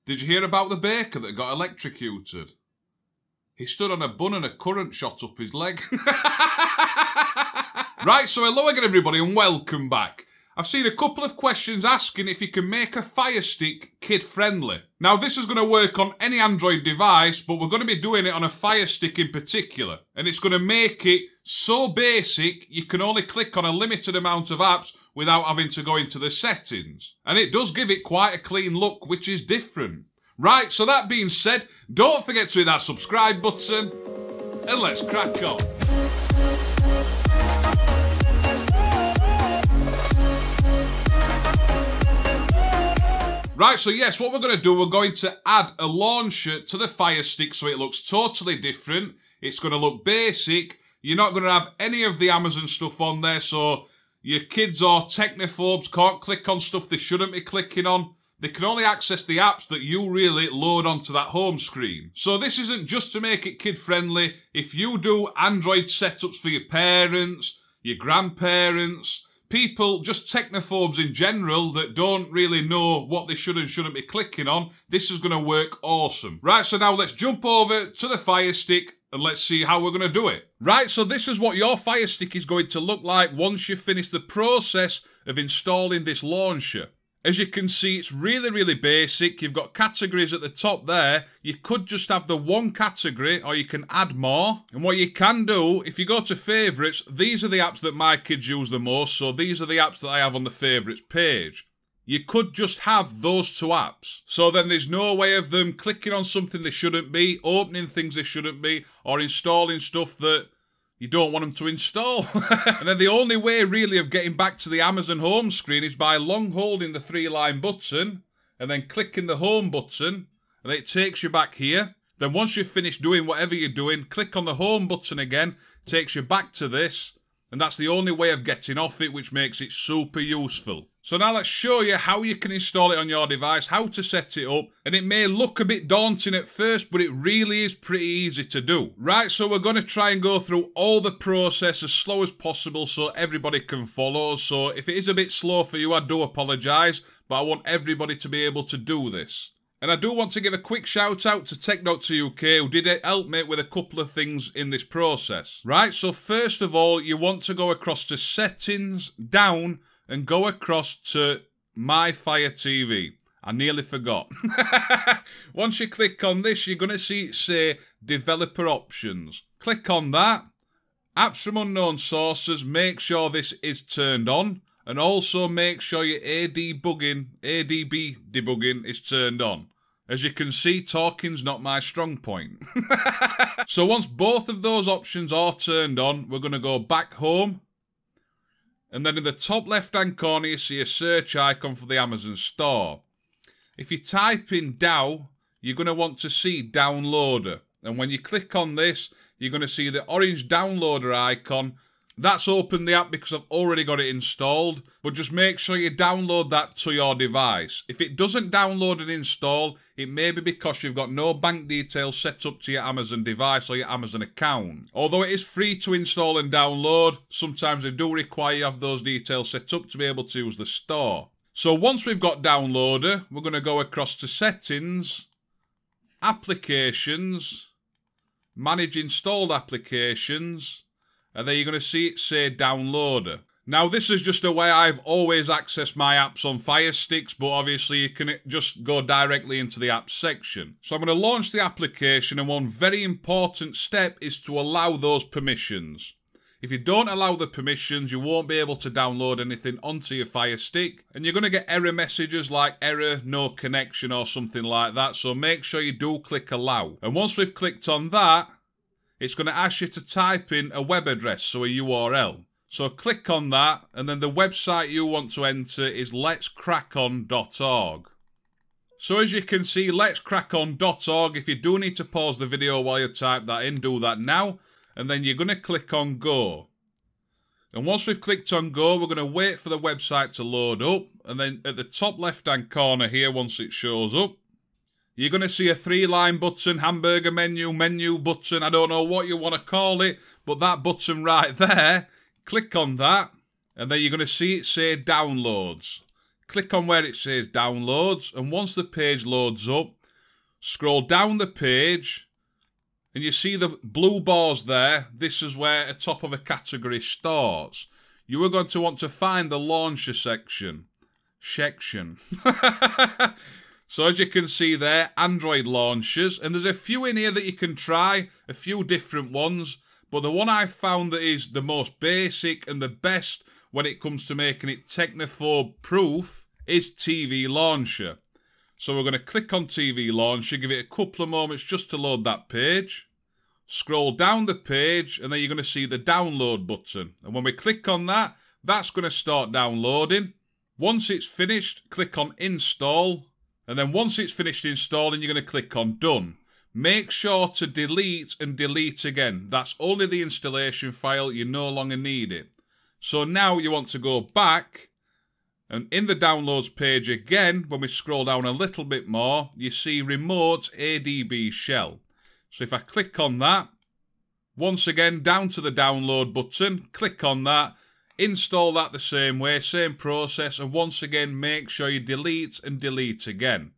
Did you hear about the baker that got electrocuted? He stood on a bun and a current shot up his leg. Right, so hello again everybody and welcome back. I've seen a couple of questions asking if you can make a Firestick kid-friendly. Now this is going to work on any Android device, but we're going to be doing it on a Firestick in particular. And it's going to make it so basic you can only click on a limited amount of apps without having to go into the settings. And it does give it quite a clean look, which is different. Right, so that being said, don't forget to hit that subscribe button, and let's crack on. Right, so yes, what we're going to do, we're going to add a launcher to the Firestick so it looks totally different. It's going to look basic. You're not going to have any of the Amazon stuff on there, so your kids or technophobes can't click on stuff they shouldn't be clicking on. They can only access the apps that you really load onto that home screen. So this isn't just to make it kid-friendly. If you do Android setups for your parents, your grandparents, people, just technophobes in general that don't really know what they should and shouldn't be clicking on, this is going to work awesome. Right, so now let's jump over to the Firestick and let's see how we're going to do it. Right, so this is what your Firestick is going to look like once you've finished the process of installing this launcher. As you can see, it's really basic. You've got categories at the top there. You could just have the one category or you can add more. And what you can do, if you go to favourites, these are the apps that my kids use the most. So these are the apps that I have on the favourites page. You could just have those two apps. So then there's no way of them clicking on something they shouldn't be, opening things they shouldn't be, or installing stuff that you don't want them to install. And then the only way really of getting back to the Amazon home screen is by long holding the 3-line button and then clicking the home button, and it takes you back here. Then once you've finished doing whatever you're doing, click on the home button again, takes you back to this, and that's the only way of getting off it, which makes it super useful. So now let's show you how you can install it on your device, how to set it up, and it may look a bit daunting at first, but it really is pretty easy to do. Right, so we're going to try and go through all the process as slow as possible so everybody can follow. So if it is a bit slow for you, I do apologise, but I want everybody to be able to do this. And I do want to give a quick shout out to TechDoctor UK who did help me with a couple of things in this process. Right, so first of all, you want to go across to settings, down, and go across to My Fire TV. I nearly forgot. Once you click on this, you're going to see it say Developer Options. Click on that. Apps from unknown sources, make sure this is turned on. And also make sure your ADB debugging is turned on. As you can see, talking's not my strong point. So once both of those options are turned on, we're going to go back home. And then in the top left-hand corner, you see a search icon for the Amazon store. If you type in DAW, you're going to want to see Downloader. And when you click on this, you're going to see the orange downloader icon. That's opened the app because I've already got it installed, but just make sure you download that to your device. If it doesn't download and install, it may be because you've got no bank details set up to your Amazon device or your Amazon account. Although it is free to install and download, sometimes they do require you have those details set up to be able to use the store. So once we've got Downloader, we're going to go across to Settings, Applications, Manage Installed Applications, and then you're going to see it say Downloader. Now this is just a way I've always accessed my apps on Firesticks, but obviously you can just go directly into the apps section. So I'm going to launch the application, and one very important step is to allow those permissions. If you don't allow the permissions, you won't be able to download anything onto your Firestick, and you're going to get error messages like error, no connection or something like that, so make sure you do click allow. And once we've clicked on that, it's going to ask you to type in a web address, so a URL. So click on that, and then the website you want to enter is letscrackon.org. So as you can see, letscrackon.org. If you do need to pause the video while you type that in, do that now. And then you're going to click on Go. And once we've clicked on Go, we're going to wait for the website to load up. And then at the top left-hand corner here, once it shows up, you're going to see a 3-line button, hamburger menu, menu button, I don't know what you want to call it, but that button right there, click on that, and then you're going to see it say Downloads. click on where it says downloads, and once the page loads up, scroll down the page, and you see the blue bars there. This is where the top of a category starts. You are going to want to find the launcher section. So as you can see there, Android launchers, and there's a few in here that you can try, a few different ones, but the one I found that is the most basic and the best when it comes to making it technophobe proof is Ftv Launcher. So we're going to click on Ftv Launcher, give it a couple of moments just to load that page. Scroll down the page, and then you're going to see the download button. And when we click on that, that's going to start downloading. Once it's finished, click on install. And then once it's finished installing, you're going to click on done. Make sure to delete and delete again. That's only the installation file. You no longer need it. So now you want to go back, and in the downloads page again, when we scroll down a little bit more, you see remote Adb Shell. So if I click on that, once again down to the download button, click on that, install that the same way, same process, and once again make sure you delete and delete again.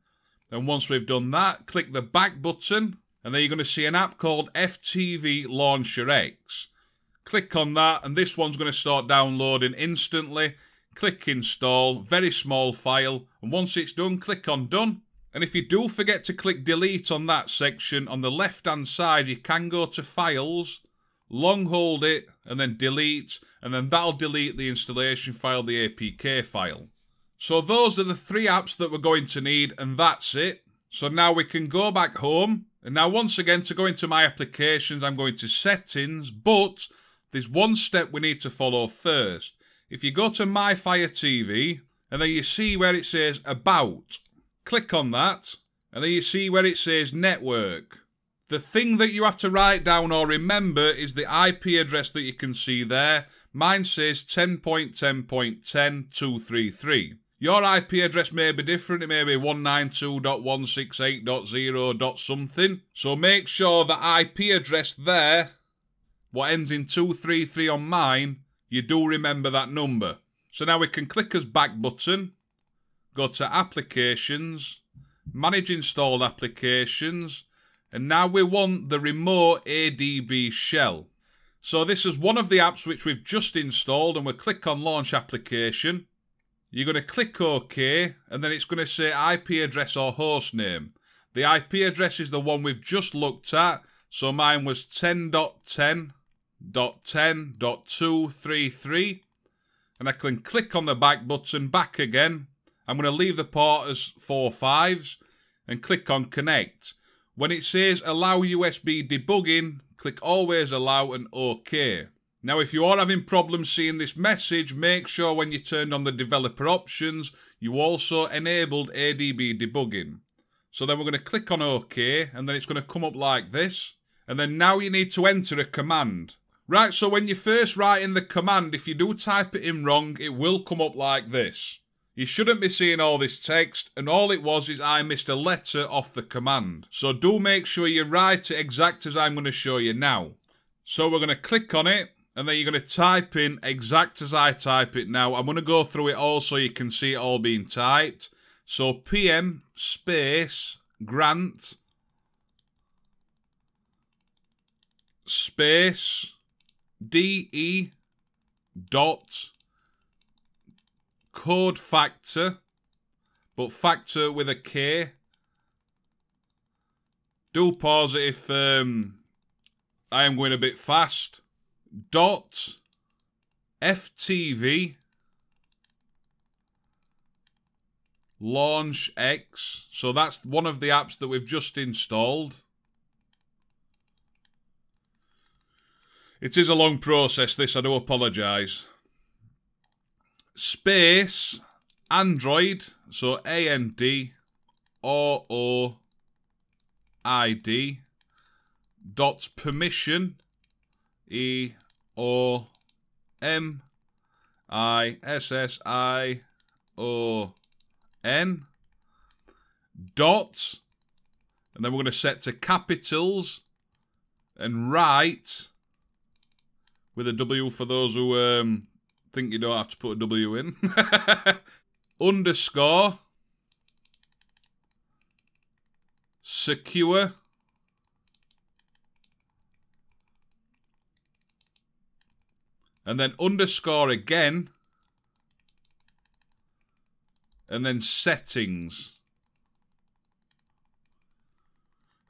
And once we've done that, click the back button, and then you're going to see an app called Ftv Launcher X. Click on that, and this one's going to start downloading instantly. Click install, very small file, and once it's done, click on done. And if you do forget to click delete on that section, on the left hand side you can go to files, long hold it, and then delete, and then that'll delete the installation file, the APK file. So those are the 3 apps that we're going to need, and that's it. So now we can go back home, and now once again to go into my applications I'm going to settings, but there's one step we need to follow first. If you go to My Fire TV, and then you see where it says About, click on that, and then you see where it says Network. The thing that you have to write down or remember is the IP address that you can see there. Mine says 10.10.10.233. Your IP address may be different. It may be 192.168.0. something. So make sure the IP address there, what ends in 233 on mine, you do remember that number. So now we can click as back button, go to applications, manage installed applications, and now we want the remote Adb Shell. So this is one of the apps which we've just installed, and we'll click on launch application. You're going to click OK, and then it's going to say IP address or host name. The IP address is the one we've just looked at, so mine was 10.10.10.233. And I can click on the back button, back again. I'm going to leave the port as 45s and click on connect. When it says allow USB debugging, click always allow and OK. Now if you are having problems seeing this message, make sure when you turned on the developer options, you also enabled ADB debugging. So then we're going to click on OK, and then it's going to come up like this. And then now you need to enter a command. Right, so when you first write in the command, if you do type it in wrong, it will come up like this. You shouldn't be seeing all this text, and all it was is I missed a letter off the command. So do make sure you write it exact as I'm going to show you now. So we're going to click on it, and then you're going to type in exact as I type it now. I'm going to go through it all so you can see it all being typed. So PM space grant space DE dot code factor, but factor with a K. Do pause it if I am going a bit fast. Dot Ftv Launch X. So that's one of the apps that we've just installed. It is a long process, this, I do apologise. Space Android, so ANDROID dot permission EOMISSION dot, and then we're going to set to capitals and write with a W for those who think you don't have to put a W in. underscore secure and then underscore again and then settings.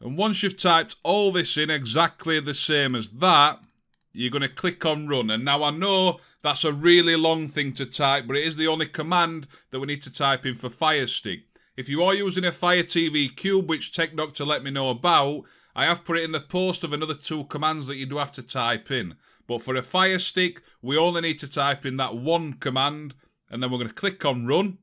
And once you've typed all this in exactly the same as that, you're going to click on run. And now I know that's a really long thing to type, but it is the only command that we need to type in for Firestick. If you are using a Fire TV Cube, which Tech Doctor let me know about, I have put it in the post of another 2 commands that you do have to type in. But for a Firestick, we only need to type in that 1 command, and then we're going to click on run,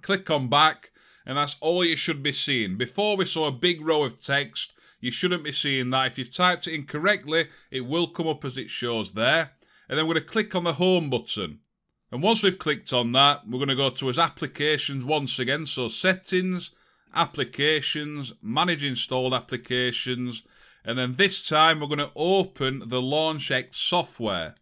click on back, and that's all you should be seeing. Before we saw a big row of text, you shouldn't be seeing that. If you've typed it incorrectly, it will come up as it shows there. And then we're going to click on the home button. And once we've clicked on that, we're going to go to his applications once again. So settings, applications, manage installed applications. And then this time we're going to open the LaunchX software.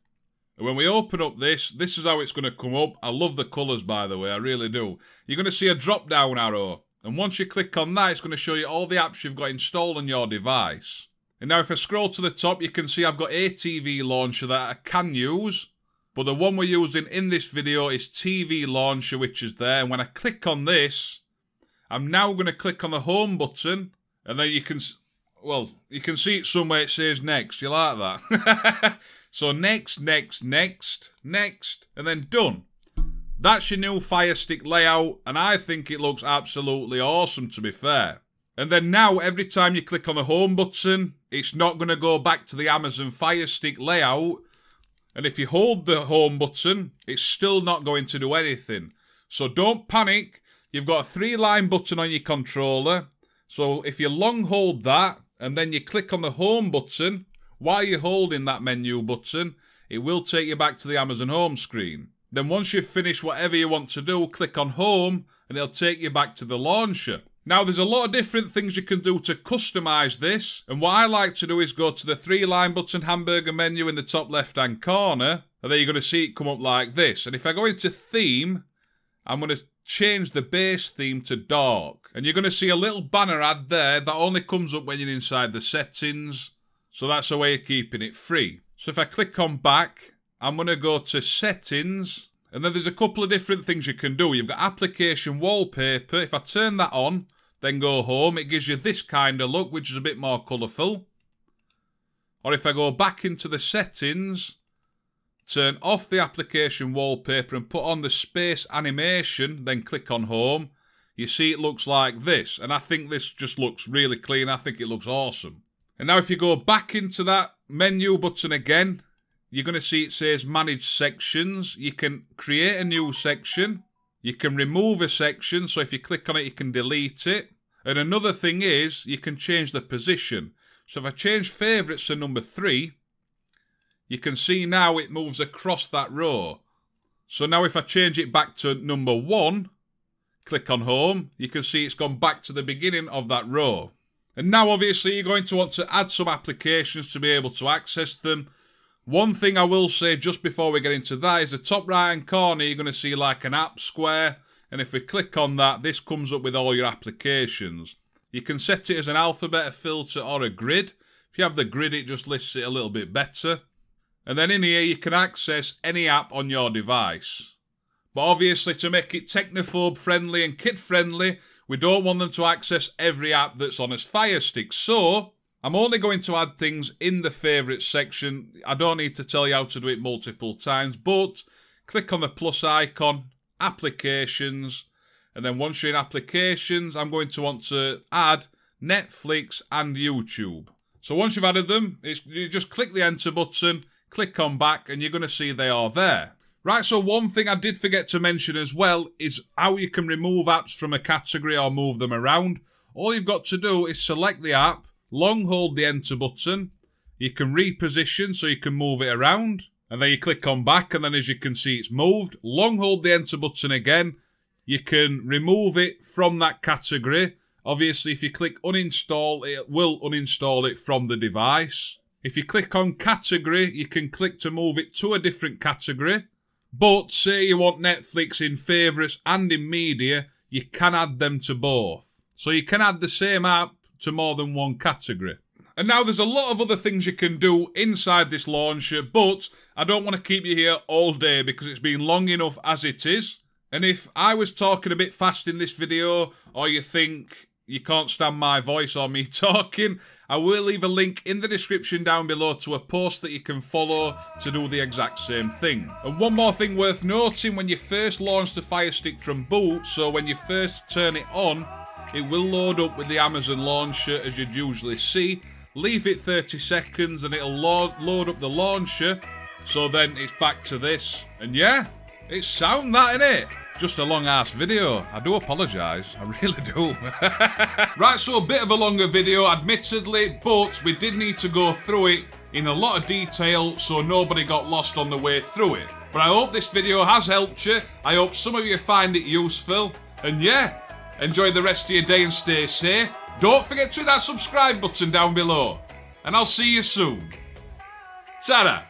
And when we open up this is how it's going to come up. I love the colours, by the way, I really do. You're going to see a drop-down arrow. And once you click on that, it's going to show you all the apps you've got installed on your device. And now if I scroll to the top, you can see I've got Adb Launcher that I can use. But the one we're using in this video is Ftv Launcher, which is there. And when I click on this, I'm now going to click on the home button. And then you can see it somewhere it says next. You like that? So next, next, next, next, and then done. That's your new Firestick layout, and I think it looks absolutely awesome, to be fair. And then now, every time you click on the home button, it's not going to go back to the Amazon Firestick layout. And if you hold the home button, it's still not going to do anything. So don't panic. You've got a 3-line button on your controller. So if you long hold that, and then you click on the home button, while you're holding that menu button, it will take you back to the Amazon home screen. Then once you've finished whatever you want to do, click on home and it'll take you back to the launcher. Now there's a lot of different things you can do to customize this, and what I like to do is go to the 3-line button hamburger menu in the top left hand corner, and then you're going to see it come up like this. And if I go into theme, I'm going to change the base theme to dark. And you're going to see a little banner ad there that only comes up when you're inside the settings. So that's a way of keeping it free. So if I click on back, I'm going to go to settings. And then there's a couple of different things you can do. You've got application wallpaper. If I turn that on, then go home, it gives you this kind of look, which is a bit more colourful. Or if I go back into the settings, turn off the application wallpaper and put on the space animation, then click on home, you see it looks like this. And I think this just looks really clean. I think it looks awesome. And now if you go back into that menu button again, you're going to see it says manage sections. You can create a new section. You can remove a section. So if you click on it, you can delete it. And another thing is you can change the position. So if I change favourites to number 3, you can see now it moves across that row. So now if I change it back to number 1, click on home, you can see it's gone back to the beginning of that row. And now obviously you're going to want to add some applications to be able to access them. One thing I will say just before we get into that is the top right hand corner you're going to see like an app square. And if we click on that, this comes up with all your applications. You can set it as an alphabet, a filter or a grid. If you have the grid, it just lists it a little bit better. And then in here you can access any app on your device. But obviously to make it technophobe friendly and kid friendly, we don't want them to access every app that's on as Firestick. So I'm only going to add things in the favourites section. I don't need to tell you how to do it multiple times, but click on the plus icon, applications, and then once you're in applications, I'm going to want to add Netflix and YouTube. So once you've added them, you just click the enter button, click on back, and you're going to see they are there. Right, so one thing I did forget to mention as well is how you can remove apps from a category or move them around. All you've got to do is select the app, long hold the enter button, you can reposition so you can move it around, and then you click on back, and then as you can see it's moved. Long hold the enter button again, you can remove it from that category. Obviously if you click uninstall, it will uninstall it from the device. If you click on category, you can click to move it to a different category. But say you want Netflix in favourites and in media, you can add them to both. So you can add the same app to more than one category. And now there's a lot of other things you can do inside this launcher, but I don't want to keep you here all day because it's been long enough as it is. And if I was talking a bit fast in this video, or you think you can't stand my voice or me talking, I will leave a link in the description down below to a post that you can follow to do the exact same thing. And one more thing worth noting, when you first launch the Firestick from boot, so when you first turn it on, it will load up with the Amazon launcher as you'd usually see. Leave it 30 seconds and it'll load up the launcher, so then it's back to this. And yeah, it's sound that, innit? Just a long ass video. I do apologise, I really do. Right, so a bit of a longer video admittedly, but we did need to go through it in a lot of detail so nobody got lost on the way through it. But I hope this video has helped you. I hope some of you find it useful. And yeah, enjoy the rest of your day and stay safe. Don't forget to hit that subscribe button down below. And I'll see you soon. Ta-da!